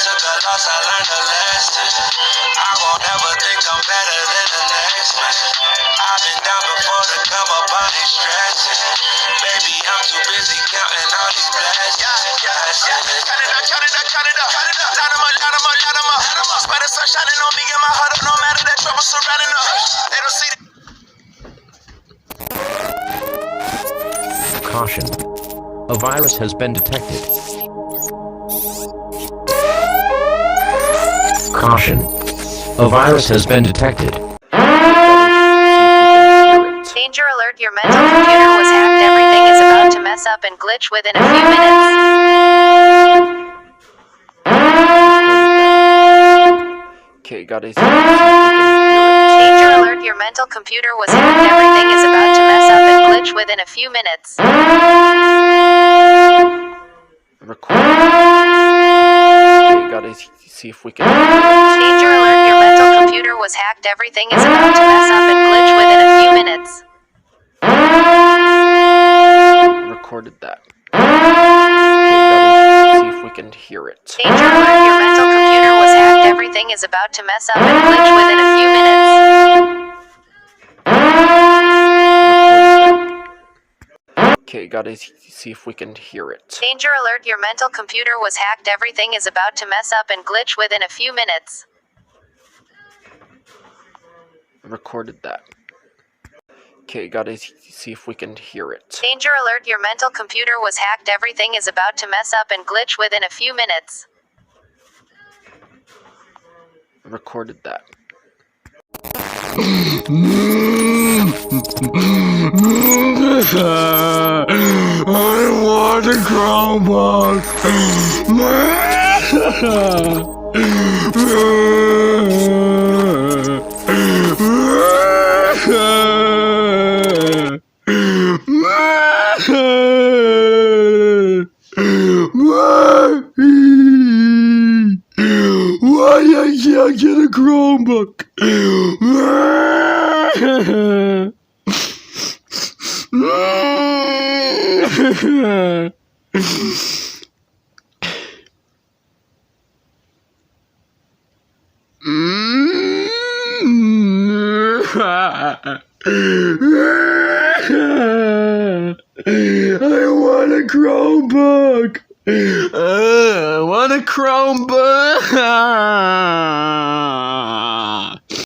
took a loss, I learned a lesson. I won't ever think I'm better than the next man. I've been down before to come up, I ain't stressing. Baby, I'm too busy counting all these blessings. Count it up, count it up, count it up. Light 'em up, light 'em up, light 'em up. Spider sun shining on me and my heart up, no matter that trouble surrounding us. They don't see Caution. A virus has been detected. Caution. A virus has been detected. Danger alert, your mental computer was hacked. Everything is about to mess up and glitch within a few minutes. Okay, gotta see if we can hear it. Danger alert, your mental computer was hacked. Everything is about to mess up and glitch within a few minutes. Record. Okay, gotta see if we can hear it. Danger alert, your mental computer was hacked. Everything is about to mess up and glitch within a few minutes. Recorded that. Okay, gotta see if we can hear it. Danger alert, your mental computer was hacked. Everything is about to mess up and glitch within a few minutes. Okay, gotta see if we can hear it. Danger alert, your mental computer was hacked. Everything is about to mess up and glitch within a few minutes. Recorded that. Okay, gotta see if we can hear it. Danger alert, your mental computer was hacked. Everything is about to mess up and glitch within a few minutes. Recorded that. I want a Chromebook. Why I can't get a Chromebook? I want a Chromebook. I want a Chromebook.